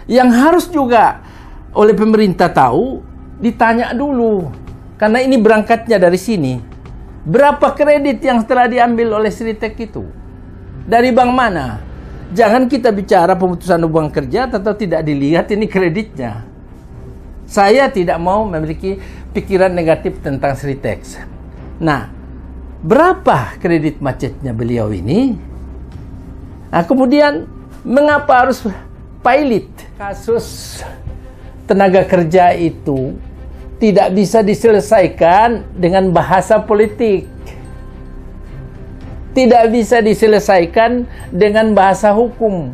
Yang harus juga oleh pemerintah tahu, ditanya dulu. Karena ini berangkatnya dari sini. Berapa kredit yang telah diambil oleh Sritek itu? Dari bank mana? Jangan kita bicara pemutusan hubungan kerja atau tidak dilihat ini kreditnya. Saya tidak mau memiliki pikiran negatif tentang Sritek. Nah, berapa kredit macetnya beliau ini? Nah, kemudian mengapa harus pilot? Kasus tenaga kerja itu tidak bisa diselesaikan dengan bahasa politik. Tidak bisa diselesaikan dengan bahasa hukum.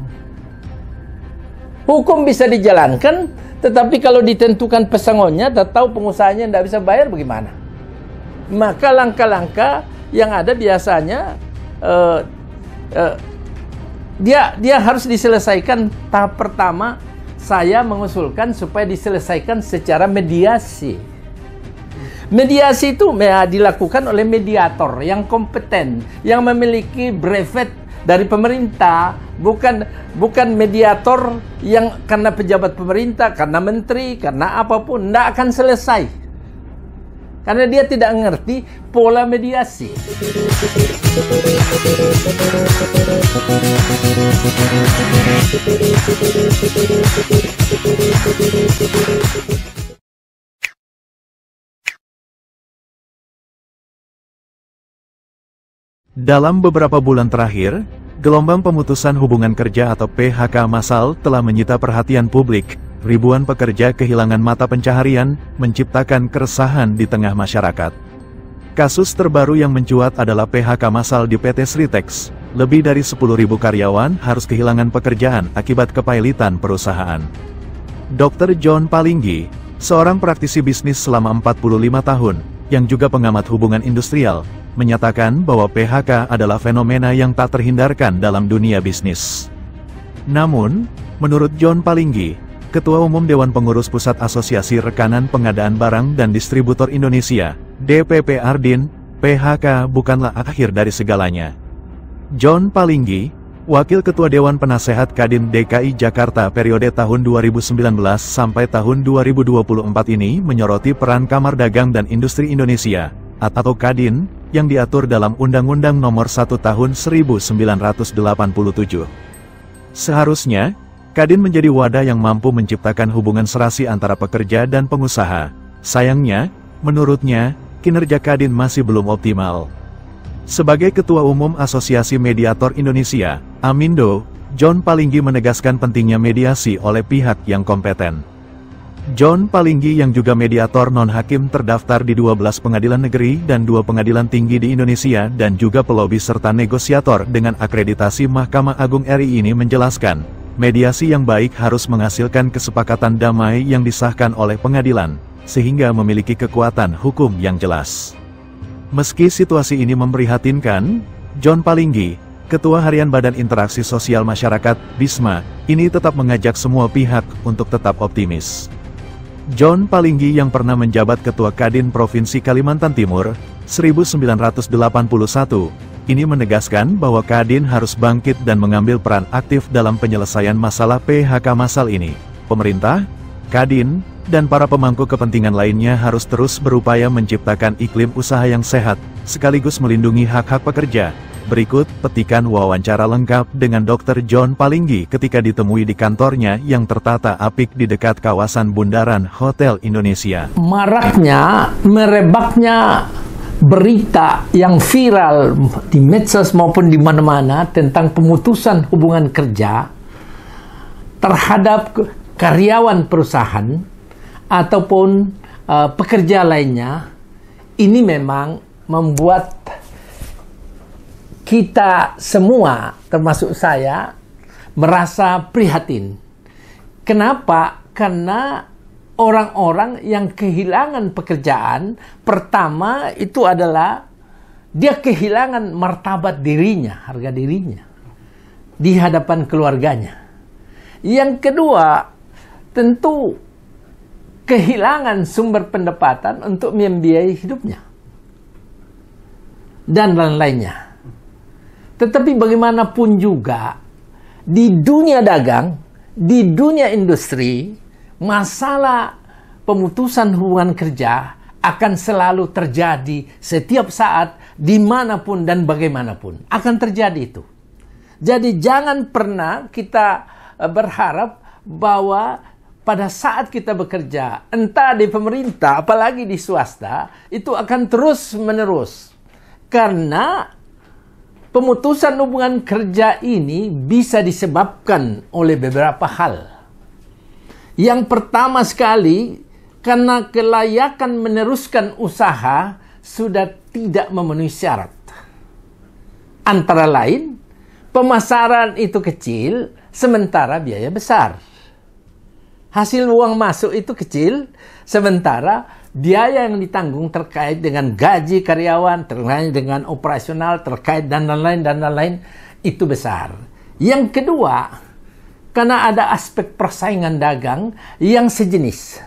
Hukum bisa dijalankan, tetapi kalau ditentukan pesangonnya, tahu pengusahanya tidak bisa bayar bagaimana? Maka langkah-langkah yang ada biasanya dia harus diselesaikan. Tahap pertama saya mengusulkan supaya diselesaikan secara mediasi. Mediasi itu dilakukan oleh mediator yang kompeten, yang memiliki brevet dari pemerintah, bukan mediator yang karena pejabat pemerintah, karena menteri, karena apapun, tidak akan selesai. Karena dia tidak mengerti pola mediasi. Dalam beberapa bulan terakhir, gelombang pemutusan hubungan kerja atau PHK massal telah menyita perhatian publik. Ribuan pekerja kehilangan mata pencaharian, menciptakan keresahan di tengah masyarakat. Kasus terbaru yang mencuat adalah PHK massal di PT Sritek. Lebih dari 10.000 karyawan harus kehilangan pekerjaan akibat kepailitan perusahaan. Dr. John Palinggi, seorang praktisi bisnis selama 45 tahun, yang juga pengamat hubungan industrial, menyatakan bahwa PHK adalah fenomena yang tak terhindarkan dalam dunia bisnis. Namun, menurut John Palinggi, Ketua Umum Dewan Pengurus Pusat Asosiasi Rekanan Pengadaan Barang dan Distributor Indonesia, DPP Ardin, PHK bukanlah akhir dari segalanya. John Palinggi, Wakil Ketua Dewan Penasehat Kadin DKI Jakarta periode tahun 2019 sampai tahun 2024 ini menyoroti peran Kamar Dagang dan Industri Indonesia, atau Kadin, yang diatur dalam Undang-Undang Nomor 1 Tahun 1987. Seharusnya, Kadin menjadi wadah yang mampu menciptakan hubungan serasi antara pekerja dan pengusaha. Sayangnya, menurutnya, kinerja Kadin masih belum optimal. Sebagai Ketua Umum Asosiasi Mediator Indonesia, AMINDO, John Palinggi menegaskan pentingnya mediasi oleh pihak yang kompeten. John Palinggi yang juga mediator non-hakim terdaftar di 12 pengadilan negeri dan 2 pengadilan tinggi di Indonesia dan juga pelobi serta negosiator dengan akreditasi Mahkamah Agung RI ini menjelaskan, mediasi yang baik harus menghasilkan kesepakatan damai yang disahkan oleh pengadilan, sehingga memiliki kekuatan hukum yang jelas. Meski situasi ini memprihatinkan, John Palinggi, Ketua Harian Badan Interaksi Sosial Masyarakat, BISMA, ini tetap mengajak semua pihak untuk tetap optimis. John Palinggi yang pernah menjabat Ketua Kadin Provinsi Kalimantan Timur, 1981, ini menegaskan bahwa Kadin harus bangkit dan mengambil peran aktif dalam penyelesaian masalah PHK massal ini. Pemerintah, Kadin, dan para pemangku kepentingan lainnya harus terus berupaya menciptakan iklim usaha yang sehat, sekaligus melindungi hak-hak pekerja. Berikut petikan wawancara lengkap dengan Dr. John Palinggi ketika ditemui di kantornya yang tertata apik di dekat kawasan Bundaran Hotel Indonesia. Maraknya, merebaknya berita yang viral di medsos maupun di mana-mana tentang pemutusan hubungan kerja terhadap karyawan perusahaan ataupun pekerja lainnya, ini memang membuat kita semua, termasuk saya, merasa prihatin. Kenapa? Karena orang-orang yang kehilangan pekerjaan, pertama itu adalah dia kehilangan martabat dirinya, harga dirinya di hadapan keluarganya. Yang kedua, tentu kehilangan sumber pendapatan untuk membiayai hidupnya dan lain-lainnya. Tetapi bagaimanapun juga, di dunia dagang, di dunia industri, masalah pemutusan hubungan kerja akan selalu terjadi setiap saat, dimanapun dan bagaimanapun. Akan terjadi itu. Jadi jangan pernah kita berharap bahwa pada saat kita bekerja, entah di pemerintah, apalagi di swasta, itu akan terus-menerus. Karena pemutusan hubungan kerja ini bisa disebabkan oleh beberapa hal. Yang pertama sekali, karena kelayakan meneruskan usaha sudah tidak memenuhi syarat. Antara lain, pemasaran itu kecil, sementara biaya besar. Hasil uang masuk itu kecil, sementara biaya yang ditanggung terkait dengan gaji karyawan, terkait dengan operasional, terkait dan lain-lain itu besar. Yang kedua, karena ada aspek persaingan dagang yang sejenis.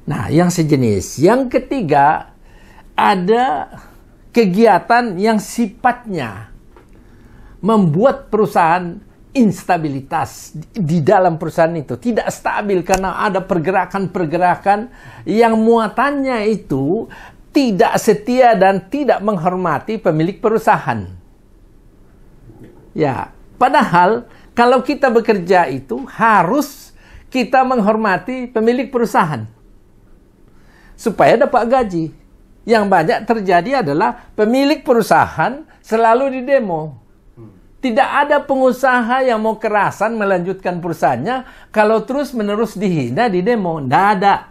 Nah, yang sejenis. Yang ketiga, ada kegiatan yang sifatnya membuat perusahaan instabilitas di dalam perusahaan itu. Tidak stabil karena ada pergerakan-pergerakan yang muatannya itu tidak setia dan tidak menghormati pemilik perusahaan. Ya, padahal kalau kita bekerja itu harus kita menghormati pemilik perusahaan supaya dapat gaji. Yang banyak terjadi adalah pemilik perusahaan selalu didemo. Tidak ada pengusaha yang mau kerasan melanjutkan perusahaannya kalau terus-menerus dihina, didemo. Tidak ada.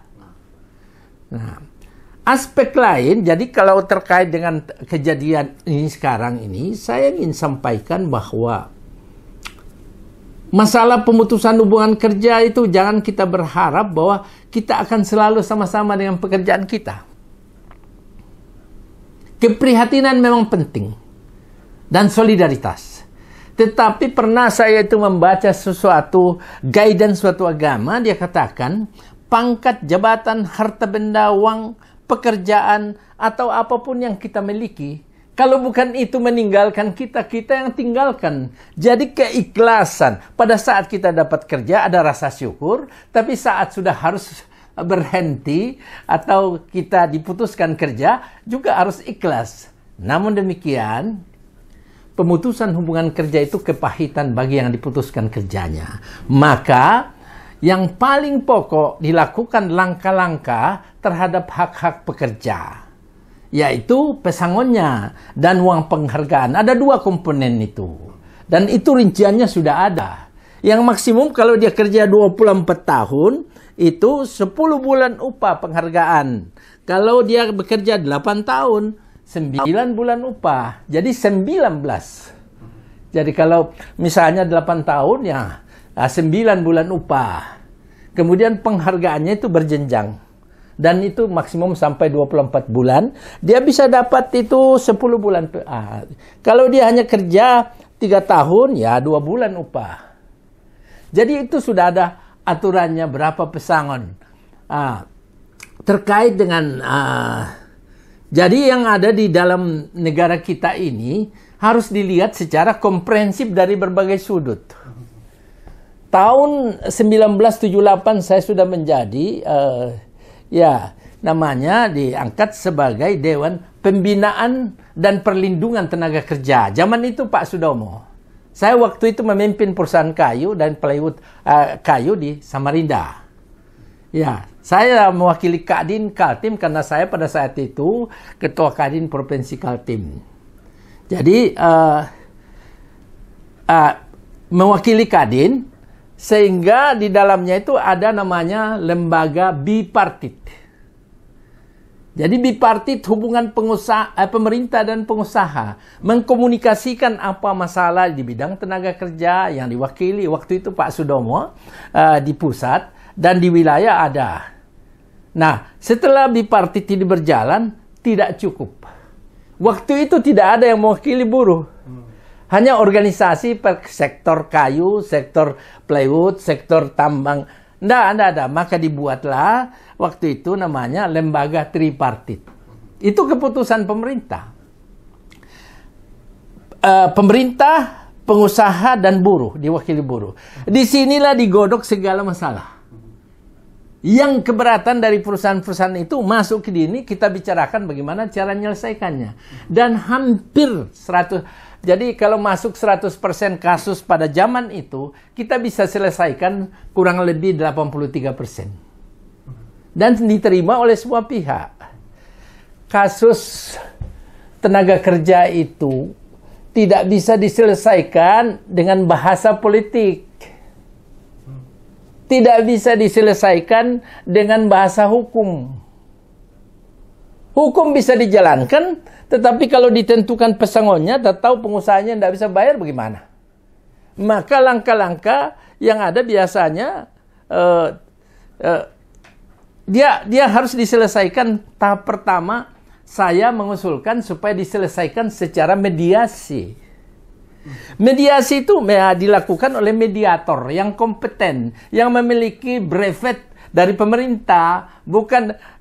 Nah, aspek lain, jadi kalau terkait dengan kejadian ini sekarang ini, saya ingin sampaikan bahwa masalah pemutusan hubungan kerja itu jangan kita berharap bahwa kita akan selalu sama-sama dengan pekerjaan kita. Keprihatinan memang penting. Dan solidaritas. Tetapi pernah saya itu membaca sesuatu guidance suatu agama, dia katakan pangkat, jabatan, harta benda, uang, pekerjaan atau apapun yang kita miliki, kalau bukan itu meninggalkan kita, kita yang tinggalkan. Jadi keikhlasan. Pada saat kita dapat kerja ada rasa syukur, tapi saat sudah harus berhenti atau kita diputuskan kerja juga harus ikhlas. Namun demikian, pemutusan hubungan kerja itu kepahitan bagi yang diputuskan kerjanya. Maka yang paling pokok dilakukan langkah-langkah terhadap hak-hak pekerja, yaitu pesangonnya dan uang penghargaan. Ada dua komponen itu. Dan itu rinciannya sudah ada. Yang maksimum kalau dia kerja 24 tahun, itu 10 bulan upah penghargaan. Kalau dia bekerja 8 tahun, 9 bulan upah. Jadi 19. Jadi kalau misalnya 8 tahun, ya 9 bulan upah. Kemudian penghargaannya itu berjenjang. Dan itu maksimum sampai 24 bulan. Dia bisa dapat itu 10 bulan. Kalau dia hanya kerja 3 tahun, ya 2 bulan upah. Jadi itu sudah ada aturannya berapa pesangon. Terkait dengan... jadi yang ada di dalam negara kita ini harus dilihat secara komprehensif dari berbagai sudut. Tahun 1978 saya sudah menjadi... namanya diangkat sebagai Dewan Pembinaan dan Perlindungan Tenaga Kerja. Zaman itu Pak Sudomo. Saya waktu itu memimpin perusahaan kayu dan plywood kayu di Samarinda. Ya, saya mewakili Kadin Kaltim karena saya pada saat itu Ketua Kadin Provinsi Kaltim. Jadi mewakili Kadin, sehingga di dalamnya itu ada namanya lembaga bipartit. Jadi bipartit hubungan pemerintah dan pengusaha mengkomunikasikan apa masalah di bidang tenaga kerja yang diwakili waktu itu Pak Sudomo di pusat dan di wilayah ada. Nah, setelah bipartit ini berjalan tidak cukup. Waktu itu tidak ada yang mewakili buruh. Hanya organisasi per sektor kayu, sektor plywood, sektor tambang. Tidak ada. Maka dibuatlah waktu itu namanya lembaga tripartit. Itu keputusan pemerintah. Pemerintah, pengusaha dan buruh, diwakili buruh. Disinilah digodok segala masalah. Yang keberatan dari perusahaan-perusahaan itu masuk ke sini, kita bicarakan bagaimana cara menyelesaikannya. Dan hampir 100, jadi kalau masuk 100% kasus pada zaman itu, kita bisa selesaikan kurang lebih 83%. Dan diterima oleh semua pihak. Kasus tenaga kerja itu tidak bisa diselesaikan dengan bahasa politik. Tidak bisa diselesaikan dengan bahasa hukum. Hukum bisa dijalankan, tetapi kalau ditentukan pesangonnya, tahu pengusahanya tidak bisa bayar bagaimana? Maka langkah-langkah yang ada biasanya dia harus diselesaikan. Tahap pertama, saya mengusulkan supaya diselesaikan secara mediasi. Mediasi itu dilakukan oleh mediator yang kompeten, yang memiliki brevet dari pemerintah,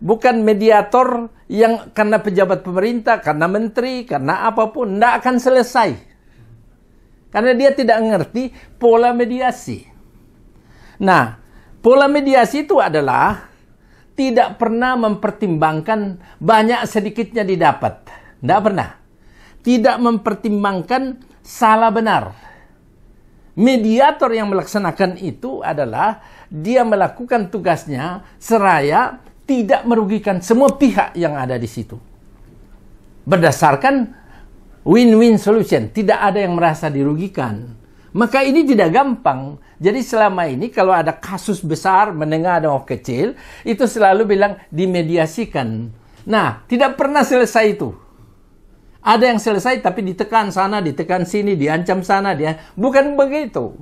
bukan mediator yang karena pejabat pemerintah, karena menteri, karena apapun, tidak akan selesai. Karena dia tidak mengerti pola mediasi. Nah, pola mediasi itu adalah tidak pernah mempertimbangkan banyak sedikitnya didapat. Tidak pernah. Tidak mempertimbangkan salah benar. Mediator yang melaksanakan itu adalah dia melakukan tugasnya seraya tidak merugikan semua pihak yang ada di situ. Berdasarkan win-win solution. Tidak ada yang merasa dirugikan. Maka ini tidak gampang. Jadi selama ini kalau ada kasus besar, menengah, dan kecil, itu selalu bilang dimediasikan. Nah, tidak pernah selesai itu. Ada yang selesai tapi ditekan sana, ditekan sini, diancam sana, bukan begitu.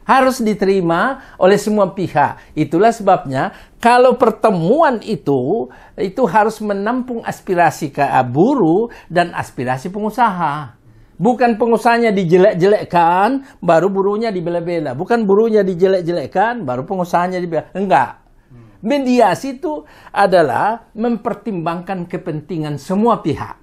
Harus diterima oleh semua pihak. Itulah sebabnya kalau pertemuan itu harus menampung aspirasi buruh dan aspirasi pengusaha. Bukan pengusahanya dijelek-jelekkan, baru buruhnya dibela-bela. Bukan buruhnya dijelek-jelekkan, baru pengusahanya dibela. Enggak. Mediasi itu adalah mempertimbangkan kepentingan semua pihak.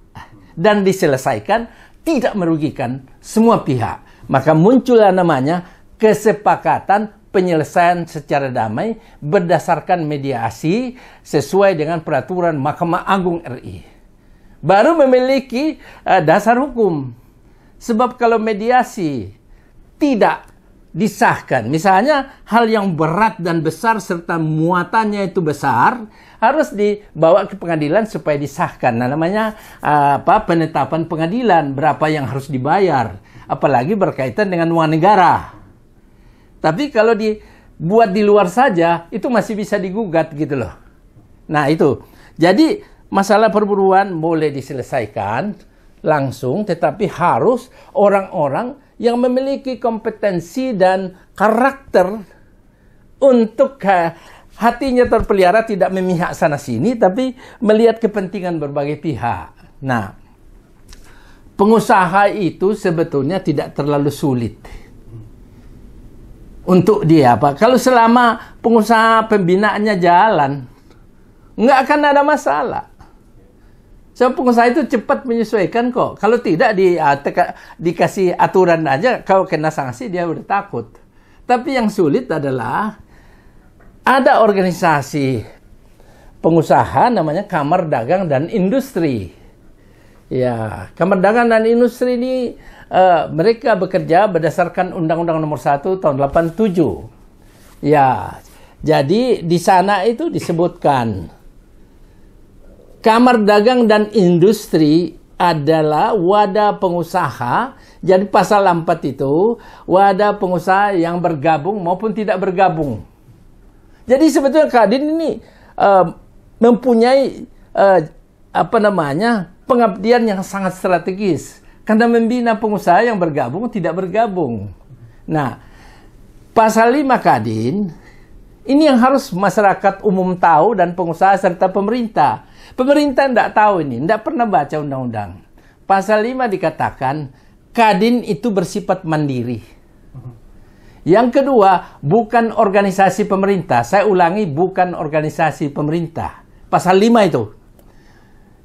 Dan diselesaikan tidak merugikan semua pihak. Maka muncullah namanya kesepakatan penyelesaian secara damai berdasarkan mediasi sesuai dengan peraturan Mahkamah Agung RI. Baru memiliki dasar hukum. Sebab kalau mediasi tidak disahkan, misalnya hal yang berat dan besar serta muatannya itu besar, harus dibawa ke pengadilan supaya disahkan. Nah, namanya penetapan pengadilan, berapa yang harus dibayar. Apalagi berkaitan dengan uang negara. Tapi kalau dibuat di luar saja, itu masih bisa digugat gitu loh. Nah itu, jadi masalah perburuan boleh diselesaikan langsung, tetapi harus orang-orang yang memiliki kompetensi dan karakter untuk hatinya terpelihara, tidak memihak sana sini, tapi melihat kepentingan berbagai pihak. Nah, pengusaha itu sebetulnya tidak terlalu sulit untuk dia kalau selama pengusaha pembinaannya jalan, nggak akan ada masalah. So, pengusaha itu cepat menyesuaikan kok. Kalau tidak dikasih aturan aja, kalau kena sanksi dia udah takut. Tapi yang sulit adalah ada organisasi pengusaha namanya Kamar Dagang dan Industri. Ya, Kamar Dagang dan Industri ini mereka bekerja berdasarkan Undang-Undang Nomor 1 tahun 87. Ya, jadi di sana itu disebutkan Kamar Dagang dan Industri adalah wadah pengusaha. Jadi pasal 4 itu wadah pengusaha yang bergabung maupun tidak bergabung. Jadi sebetulnya Kadin ini mempunyai pengabdian yang sangat strategis karena membina pengusaha yang bergabung tidak bergabung. Nah, pasal 5 Kadin ini yang harus masyarakat umum tahu dan pengusaha serta pemerintah. Pemerintah tidak tahu ini, tidak pernah baca undang-undang. Pasal 5 dikatakan, Kadin itu bersifat mandiri. Yang kedua, bukan organisasi pemerintah. Saya ulangi, bukan organisasi pemerintah. Pasal 5 itu.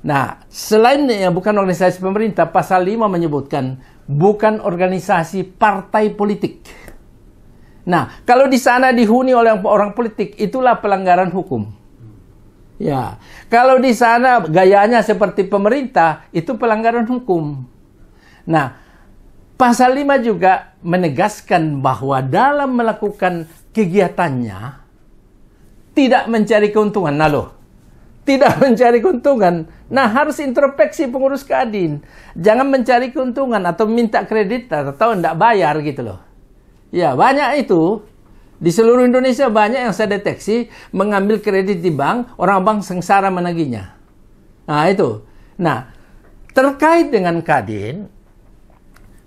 Nah, selain bukan organisasi pemerintah, pasal 5 menyebutkan bukan organisasi partai politik. Nah, kalau di sana dihuni oleh orang politik, itulah pelanggaran hukum. Ya, kalau di sana gayanya seperti pemerintah, itu pelanggaran hukum. Nah, pasal 5 juga menegaskan bahwa dalam melakukan kegiatannya tidak mencari keuntungan. Nah loh, tidak mencari keuntungan. Nah, harus introspeksi pengurus Kadin. Jangan mencari keuntungan atau minta kredit atau tidak bayar gitu loh. Ya, banyak itu. Di seluruh Indonesia banyak yang saya deteksi mengambil kredit di bank, orang bank sengsara menagihnya. Nah, itu. Nah, terkait dengan Kadin,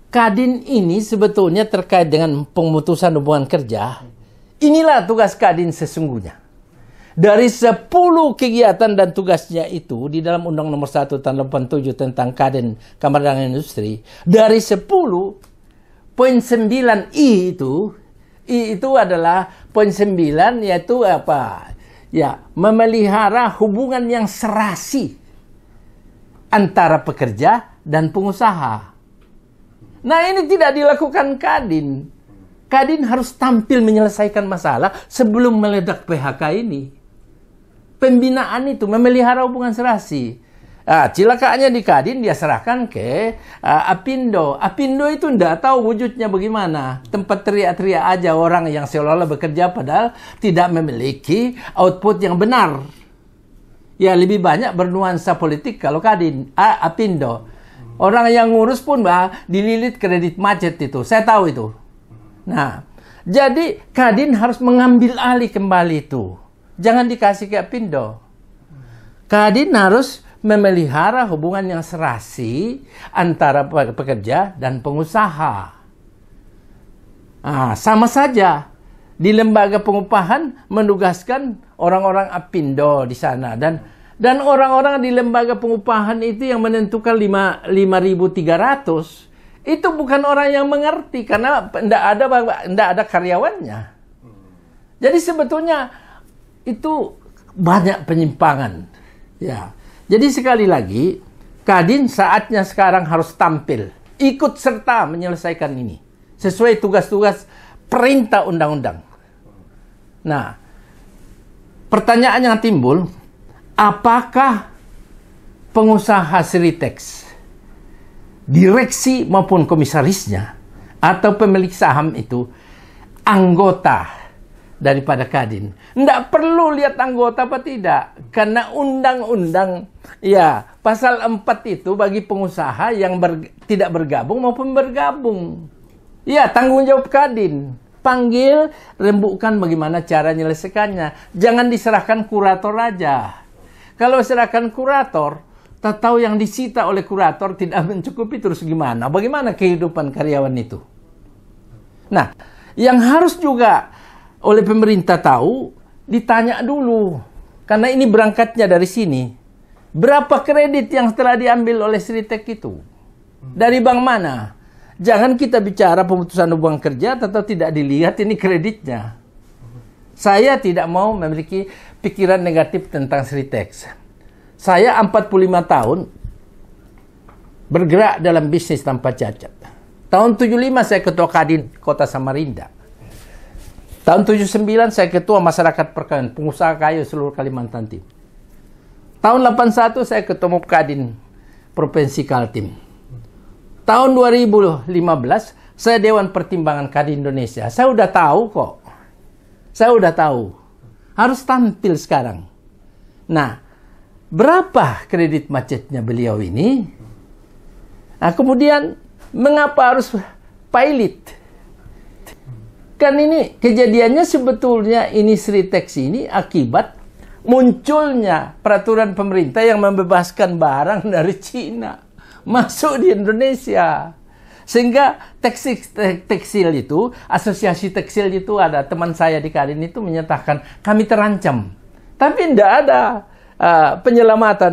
Kadin ini sebetulnya terkait dengan pemutusan hubungan kerja. Inilah tugas Kadin sesungguhnya. Dari 10 kegiatan dan tugasnya itu di dalam Undang Nomor 1 Tahun 87 tentang Kadin Kamar Dagang Industri, dari 10, poin 9 I itu adalah poin 9, yaitu apa? Ya, memelihara hubungan yang serasi antara pekerja dan pengusaha. Nah, ini tidak dilakukan Kadin. Kadin harus tampil menyelesaikan masalah sebelum meledak PHK ini. Pembinaan itu memelihara hubungan serasi. Cilakaannya di Kadin dia serahkan ke Apindo. Apindo itu tidak tahu wujudnya bagaimana. Tempat teriak-teriak aja orang yang seolah-olah bekerja padahal tidak memiliki output yang benar. Ya, lebih banyak bernuansa politik kalau Kadin, Apindo. Orang yang ngurus pun dililit kredit macet itu. Saya tahu itu. Nah, jadi Kadin harus mengambil alih kembali itu. Jangan dikasih ke Apindo. Kadin harus memelihara hubungan yang serasi antara pekerja dan pengusaha. Sama saja. Di lembaga pengupahan menugaskan orang-orang Apindo di sana. Dan orang-orang di lembaga pengupahan itu yang menentukan 5.300 itu bukan orang yang mengerti karena tidak ada karyawannya. Jadi sebetulnya itu banyak penyimpangan. Ya. Jadi sekali lagi, Kadin saatnya sekarang harus tampil, ikut serta menyelesaikan ini sesuai tugas-tugas perintah undang-undang. Nah, pertanyaan yang timbul, apakah pengusaha Sritex, direksi maupun komisarisnya atau pemilik saham itu anggota daripada Kadin? Tidak perlu lihat anggota apa tidak, karena undang-undang ya pasal 4 itu bagi pengusaha yang tidak bergabung maupun bergabung. Ya, tanggung jawab Kadin. Panggil, rembukkan bagaimana cara menyelesaikannya. Jangan diserahkan kurator aja. Kalau serahkan kurator, tak tahu yang disita oleh kurator tidak mencukupi, terus gimana? Bagaimana kehidupan karyawan itu? Nah, yang harus juga oleh pemerintah tahu, ditanya dulu. Karena ini berangkatnya dari sini. Berapa kredit yang telah diambil oleh Sritex itu? Dari bank mana? Jangan kita bicara pemutusan hubungan kerja atau tidak dilihat ini kreditnya. Saya tidak mau memiliki pikiran negatif tentang Sritex. Saya 45 tahun bergerak dalam bisnis tanpa cacat. Tahun 75 saya ketua Kadin Kota Samarinda. Tahun 79 saya ketua masyarakat perkawinan, pengusaha kayu seluruh Kalimantan Timur. Tahun 81 saya ketua Kadin Provinsi Kaltim. Tahun 2015 saya Dewan Pertimbangan Kadin Indonesia. Saya udah tahu kok. Saya udah tahu. Harus tampil sekarang. Nah, berapa kredit macetnya beliau ini? Nah, kemudian mengapa harus pilot? Kan ini kejadiannya sebetulnya ini Sritex ini akibat munculnya peraturan pemerintah yang membebaskan barang dari Cina masuk di Indonesia. Sehingga tekstil itu, asosiasi tekstil itu ada, teman saya di Kadin itu menyatakan kami terancam. Tapi tidak ada penyelamatan.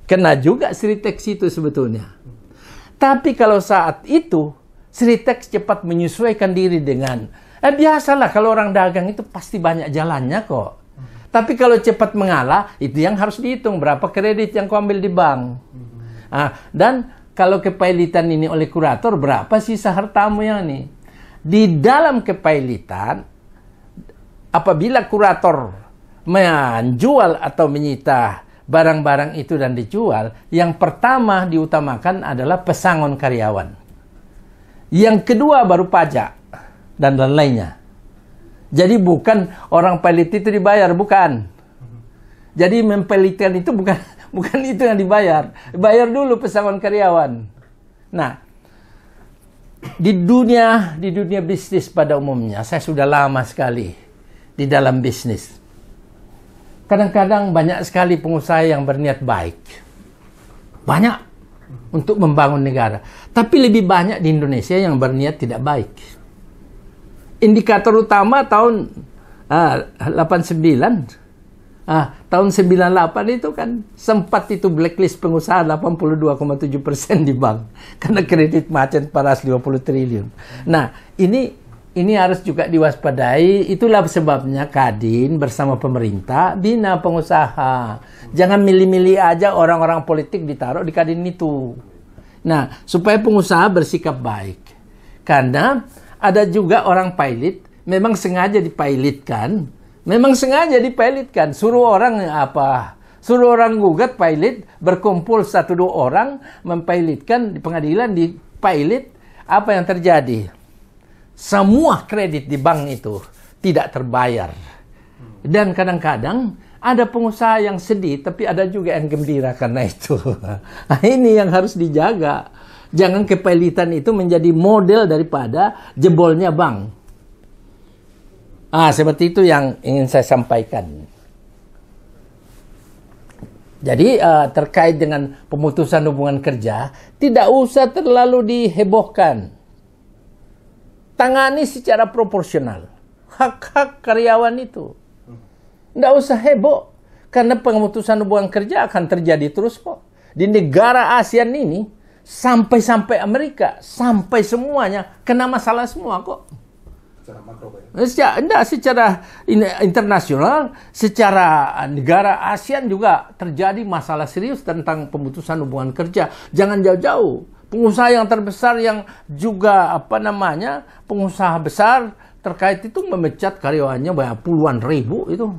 Kena juga Sritex itu sebetulnya. Tapi kalau saat itu Sritex cepat menyesuaikan diri dengan biasalah kalau orang dagang itu pasti banyak jalannya kok. Tapi kalau cepat mengalah, itu yang harus dihitung berapa kredit yang kau ambil di bank. Dan kalau kepailitan ini oleh kurator, berapa sisa hartamu yang ini? Di dalam kepailitan, apabila kurator menjual atau menyita barang-barang itu dan dijual, yang pertama diutamakan adalah pesangon karyawan. Yang kedua baru pajak dan lain-lainnya. Jadi bukan orang pailit itu dibayar, bukan. Jadi mempelitkan itu bukan itu yang dibayar. Bayar dulu pesangon karyawan. Nah, di dunia bisnis pada umumnya, saya sudah lama sekali di dalam bisnis. Kadang-kadang banyak sekali pengusaha yang berniat baik. Banyak untuk membangun negara. Tapi lebih banyak di Indonesia yang berniat tidak baik. Indikator utama tahun 89, tahun 98 itu kan sempat itu blacklist pengusaha 82,7% di bank. Karena kredit macet 450 triliun. Nah, ini harus juga diwaspadai. Itulah sebabnya Kadin bersama pemerintah bina pengusaha. Jangan milih-milih aja orang-orang politik ditaruh di Kadin itu. Nah, supaya pengusaha bersikap baik. Karena ada juga orang pailit, memang sengaja dipailitkan. Suruh orang apa? Suruh orang gugat pailit, berkumpul 1-2 orang, mempailitkan di pengadilan, dipailit. Apa yang terjadi? Semua kredit di bank itu tidak terbayar. Dan kadang-kadang ada pengusaha yang sedih, tapi ada juga yang gembira karena itu. Nah, ini yang harus dijaga. Jangan kepailitan itu menjadi model daripada jebolnya bank. Seperti itu yang ingin saya sampaikan. Jadi terkait dengan pemutusan hubungan kerja, tidak usah terlalu dihebohkan. Tangani secara proporsional hak-hak karyawan itu. Tidak usah heboh, karena pemutusan hubungan kerja akan terjadi terus kok. Di negara ASEAN ini, sampai Amerika, sampai semuanya kena masalah semua kok. Secara makro, Pak, ya? Secara internasional, secara negara ASEAN juga terjadi masalah serius tentang pemutusan hubungan kerja. Jangan jauh-jauh. Pengusaha yang terbesar yang juga pengusaha besar terkait itu memecat karyawannya banyak puluhan ribu itu.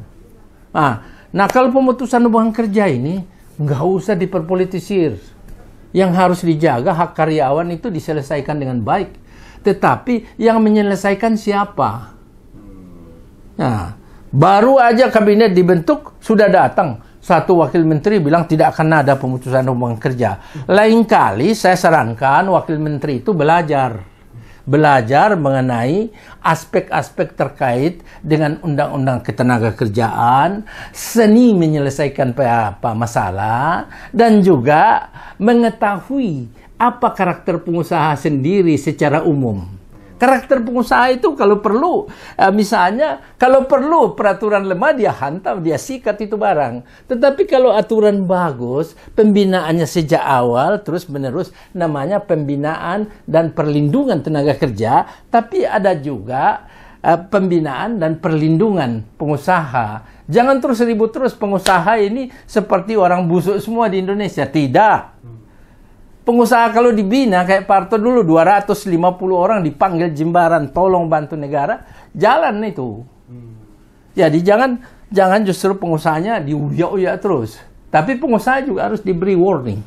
Nah, kalau pemutusan hubungan kerja ini nggak usah diperpolitisir. Yang harus dijaga hak karyawan itu diselesaikan dengan baik. Tetapi yang menyelesaikan siapa? Nah, baru aja kabinet dibentuk sudah datang satu wakil menteri bilang tidak akan ada pemutusan hubungan kerja. Lain kali saya sarankan wakil menteri itu belajar mengenai aspek-aspek terkait dengan undang-undang ketenagakerjaan, seni menyelesaikan masalah, dan juga mengetahui apa karakter pengusaha sendiri secara umum. Karakter pengusaha itu kalau perlu, misalnya kalau perlu peraturan lemah dia hantam, dia sikat itu barang. Tetapi kalau aturan bagus, pembinaannya sejak awal terus menerus, namanya pembinaan dan perlindungan tenaga kerja. Tapi ada juga pembinaan dan perlindungan pengusaha. Jangan terus ribut terus pengusaha ini seperti orang busuk semua di Indonesia. Tidak. Pengusaha kalau dibina kayak Parto dulu 250 orang dipanggil jembaran, tolong bantu negara, jalan itu. Jadi jangan justru pengusahanya diuyak-uyak terus. Tapi pengusaha juga harus diberi warning.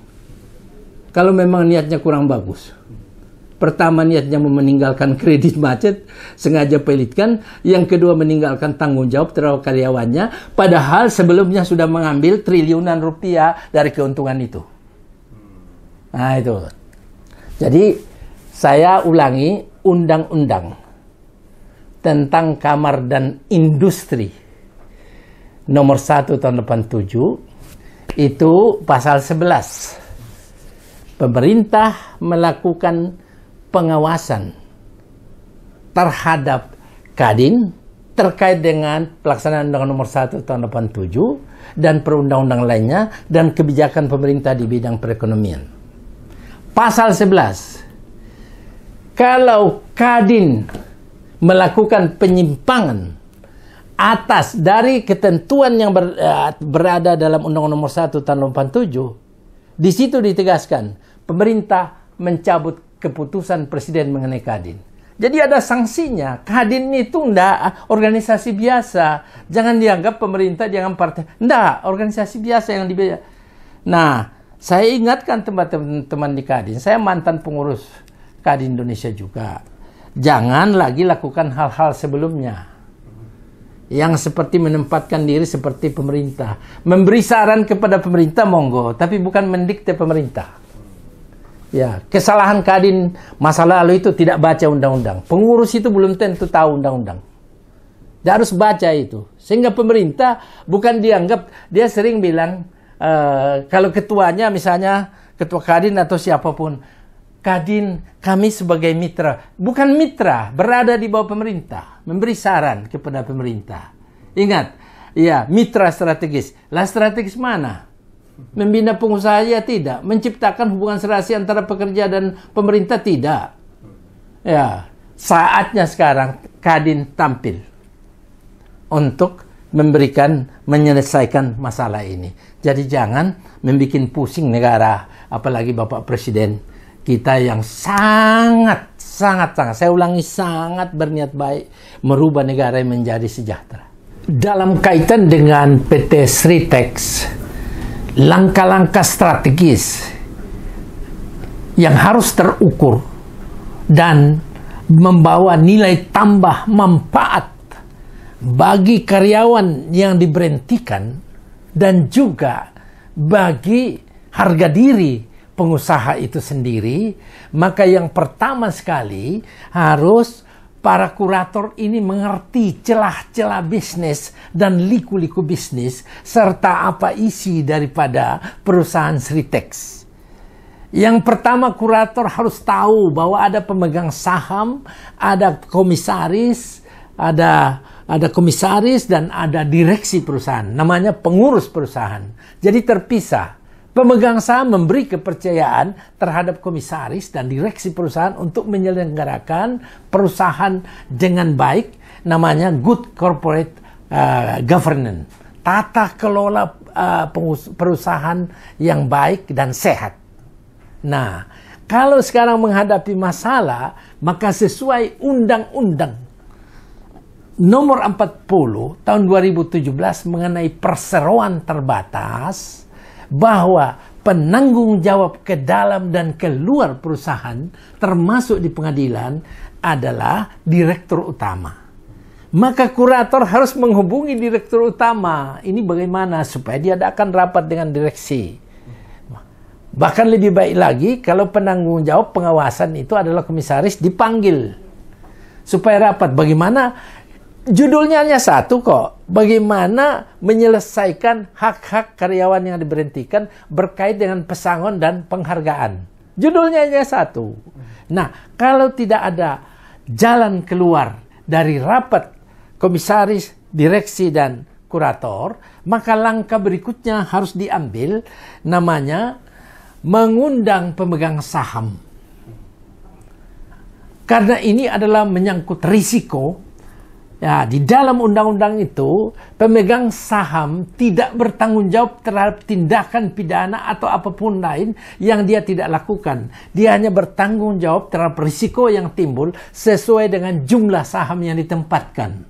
Kalau memang niatnya kurang bagus. Pertama niatnya meninggalkan kredit macet, sengaja pelitkan. Yang kedua meninggalkan tanggung jawab terhadap karyawannya, padahal sebelumnya sudah mengambil triliunan rupiah dari keuntungan itu. Nah itu. Jadi saya ulangi undang-undang tentang kamar dan industri nomor 1 tahun 87 itu pasal 11. Pemerintah melakukan pengawasan terhadap Kadin terkait dengan pelaksanaan undang nomor 1 tahun 87 dan perundang-undang lainnya dan kebijakan pemerintah di bidang perekonomian. Pasal 11, kalau Kadin melakukan penyimpangan atas dari ketentuan yang berada dalam Undang-Undang Nomor 1 Tahun 87, di situ ditegaskan pemerintah mencabut keputusan presiden mengenai Kadin. Jadi ada sanksinya. Kadin itu enggak organisasi biasa. Jangan dianggap pemerintah, jangan partai. Enggak, organisasi biasa yang dibayar. Nah, saya ingatkan teman-teman di Kadin, saya mantan pengurus Kadin Indonesia juga. Jangan lagi lakukan hal-hal sebelumnya yang seperti menempatkan diri seperti pemerintah. Memberi saran kepada pemerintah monggo, tapi bukan mendikte pemerintah. Ya, kesalahan Kadin masa lalu itu tidak baca undang-undang. Pengurus itu belum tentu tahu undang-undang. Dia harus baca itu. Sehingga pemerintah bukan dianggap, dia sering bilang, kalau ketuanya misalnya, ketua Kadin atau siapapun, Kadin kami sebagai mitra. Bukan mitra, berada di bawah pemerintah. Memberi saran kepada pemerintah. Ingat, ya mitra strategis. Lah strategis mana? Membina pengusaha ya tidak, menciptakan hubungan serasi antara pekerja dan pemerintah tidak. Ya, saatnya sekarang Kadin tampil untuk menyelesaikan masalah ini. Jadi jangan membuat pusing negara, apalagi Bapak Presiden kita yang sangat, saya ulangi, sangat berniat baik merubah negara yang menjadi sejahtera. Dalam kaitan dengan PT Sritex, langkah-langkah strategis yang harus terukur dan membawa nilai tambah manfaat bagi karyawan yang diberhentikan dan juga bagi harga diri pengusaha itu sendiri, maka yang pertama sekali harus para kurator ini mengerti celah-celah bisnis dan liku-liku bisnis serta apa isi daripada perusahaan Sritex. Yang pertama, kurator harus tahu bahwa ada pemegang saham, ada komisaris, ada komisaris dan ada direksi perusahaan. Namanya pengurus perusahaan. Jadi terpisah. Pemegang saham memberi kepercayaan terhadap komisaris dan direksi perusahaan untuk menyelenggarakan perusahaan dengan baik, namanya good corporate governance, tata kelola perusahaan yang baik dan sehat. Nah, kalau sekarang menghadapi masalah, maka sesuai Undang-Undang Nomor 40 tahun 2017 mengenai perseroan terbatas, bahwa penanggung jawab ke dalam dan keluar perusahaan termasuk di pengadilan adalah direktur utama. Maka kurator harus menghubungi direktur utama. Ini bagaimana supaya diadakan rapat dengan direksi. Bahkan lebih baik lagi kalau penanggung jawab pengawasan itu adalah komisaris, dipanggil supaya rapat. Bagaimana? Judulnya hanya satu kok. Bagaimana menyelesaikan hak-hak karyawan yang diberhentikan berkait dengan pesangon dan penghargaan. Judulnya hanya satu. Nah, kalau tidak ada jalan keluar dari rapat komisaris, direksi, dan kurator, maka langkah berikutnya harus diambil, namanya mengundang pemegang saham. Karena ini adalah menyangkut risiko. Ya, di dalam undang-undang itu, pemegang saham tidak bertanggung jawab terhadap tindakan pidana atau apapun lain yang dia tidak lakukan. Dia hanya bertanggung jawab terhadap risiko yang timbul sesuai dengan jumlah saham yang ditempatkan.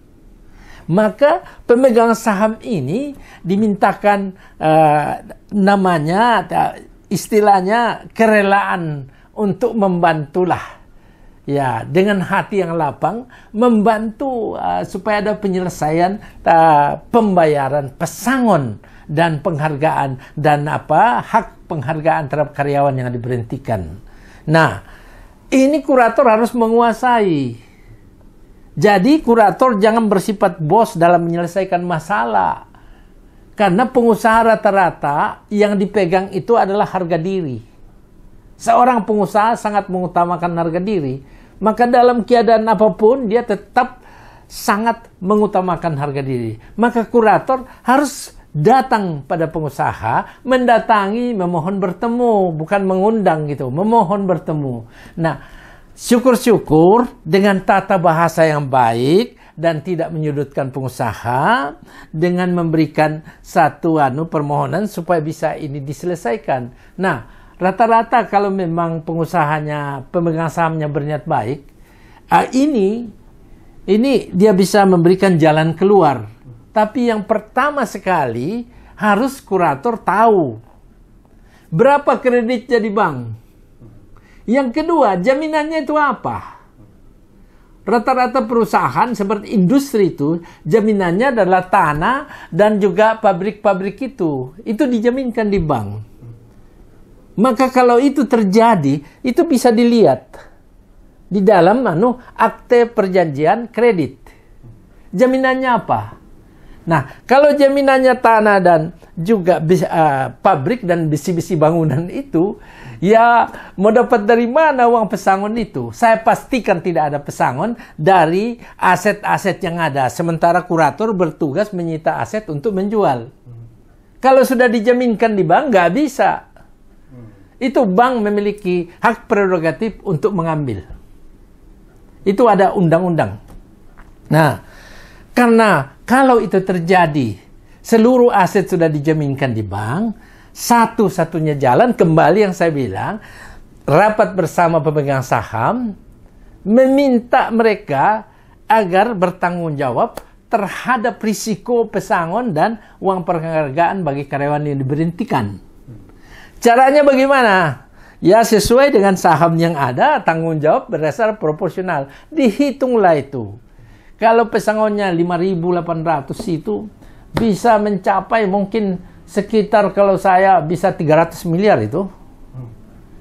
Maka pemegang saham ini dimintakan istilahnya kerelaan untuk membantulah. Ya, dengan hati yang lapang membantu supaya ada penyelesaian pembayaran pesangon dan penghargaan dan hak penghargaan terhadap karyawan yang diberhentikan. Nah, ini kurator harus menguasai. Jadi kurator jangan bersifat bos dalam menyelesaikan masalah. Karena pengusaha rata-rata yang dipegang itu adalah harga diri. Seorang pengusaha sangat mengutamakan harga diri. Maka dalam keadaan apapun dia tetap sangat mengutamakan harga diri. Maka kurator harus datang pada pengusaha, mendatangi, memohon bertemu, bukan mengundang gitu, memohon bertemu. Nah, syukur-syukur dengan tata bahasa yang baik dan tidak menyudutkan pengusaha, dengan memberikan satu permohonan supaya bisa ini diselesaikan. Nah, rata-rata kalau memang pengusahanya, pemegang sahamnya berniat baik, ini dia bisa memberikan jalan keluar. Tapi yang pertama sekali harus kurator tahu berapa kreditnya di bank. Yang kedua, jaminannya itu apa? Rata-rata perusahaan seperti industri itu, jaminannya adalah tanah dan juga pabrik-pabrik itu. Itu dijaminkan di bank. Maka kalau itu terjadi, itu bisa dilihat di dalam akte perjanjian kredit. Jaminannya apa? Nah, kalau jaminannya tanah dan juga pabrik dan besi-besi bangunan itu, ya mau dapat dari mana uang pesangon itu? Saya pastikan tidak ada pesangon dari aset-aset yang ada. Sementara kurator bertugas menyita aset untuk menjual. Kalau sudah dijaminkan di bank, nggak bisa. Itu bank memiliki hak prerogatif untuk mengambil. Itu ada undang-undang. Nah, karena kalau itu terjadi, seluruh aset sudah dijaminkan di bank, satu-satunya jalan kembali yang saya bilang, rapat bersama pemegang saham, meminta mereka agar bertanggung jawab terhadap risiko pesangon dan uang penghargaan bagi karyawan yang diberhentikan. Caranya bagaimana? Ya sesuai dengan saham yang ada, tanggung jawab berdasar proporsional. Dihitunglah itu. Kalau pesangonnya 5.800 itu bisa mencapai mungkin sekitar kalau saya bisa 300 miliar itu.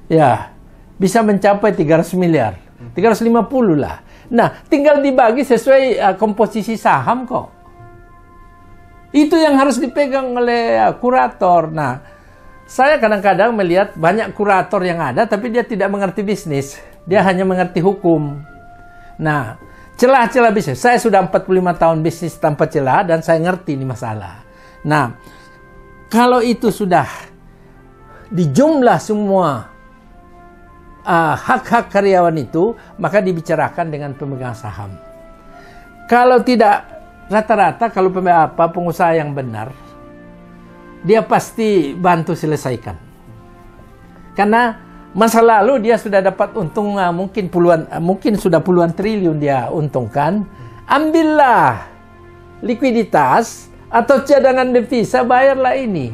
Ya, bisa mencapai 300 miliar. 350 lah. Nah, tinggal dibagi sesuai komposisi saham kok. Itu yang harus dipegang oleh kurator. Nah, saya kadang-kadang melihat banyak kurator yang ada tapi dia tidak mengerti bisnis. Dia hanya mengerti hukum. Nah, celah-celah bisnis. Saya sudah 45 tahun bisnis tanpa celah dan saya ngerti ini masalah. Nah, kalau itu sudah dijumlah semua hak-hak karyawan itu, maka dibicarakan dengan pemegang saham. Kalau tidak, rata-rata kalau pengusaha yang benar, dia pasti bantu selesaikan. Karena masa lalu dia sudah dapat untung mungkin sudah puluhan triliun dia untungkan. Ambillah likuiditas atau cadangan devisa, bayarlah ini.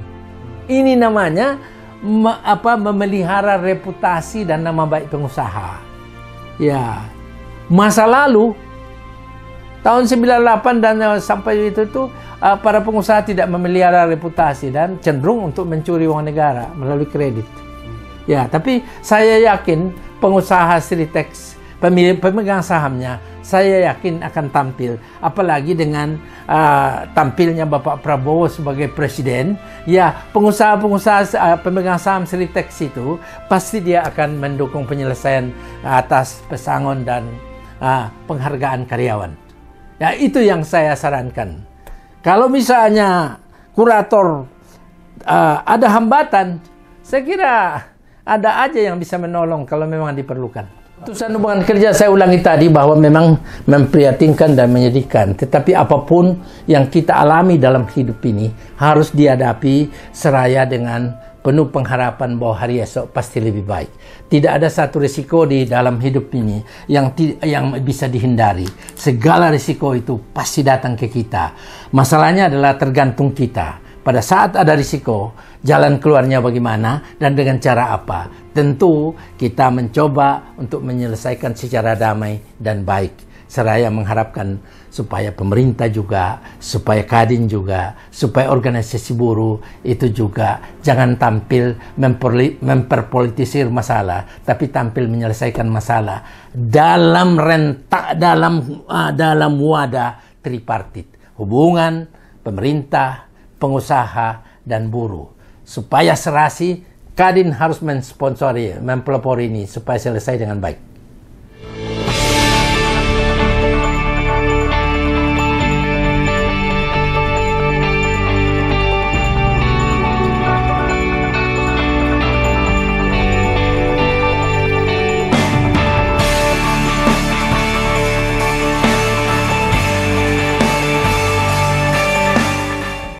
Ini namanya memelihara reputasi dan nama baik pengusaha. Ya, masa lalu tahun 98 dan sampai itu tuh para pengusaha tidak memelihara reputasi dan cenderung untuk mencuri uang negara melalui kredit. Ya, tapi saya yakin pengusaha Sritex, pemegang sahamnya, saya yakin akan tampil. Apalagi dengan tampilnya Bapak Prabowo sebagai presiden, ya pengusaha-pengusaha pemegang saham Sritex itu pasti dia akan mendukung penyelesaian atas pesangon dan penghargaan karyawan. Ya, itu yang saya sarankan. Kalau misalnya kurator ada hambatan, saya kira ada aja yang bisa menolong kalau memang diperlukan. Putusan hubungan kerja saya ulangi tadi bahwa memang memprihatinkan dan menyedihkan. Tetapi apapun yang kita alami dalam hidup ini harus dihadapi seraya dengan penuh pengharapan bahwa hari esok pasti lebih baik. Tidak ada satu risiko di dalam hidup ini yang bisa dihindari. Segala risiko itu pasti datang ke kita. Masalahnya adalah tergantung kita. Pada saat ada risiko, jalan keluarnya bagaimana dan dengan cara apa? Tentu kita mencoba untuk menyelesaikan secara damai dan baik. Seraya mengharapkan supaya pemerintah juga, supaya Kadin juga, supaya organisasi buruh itu juga jangan tampil memperpolitisir masalah, tapi tampil menyelesaikan masalah dalam dalam wadah tripartit, hubungan pemerintah, pengusaha dan buruh. Supaya serasi, Kadin harus mensponsori, mempelopori ini supaya selesai dengan baik.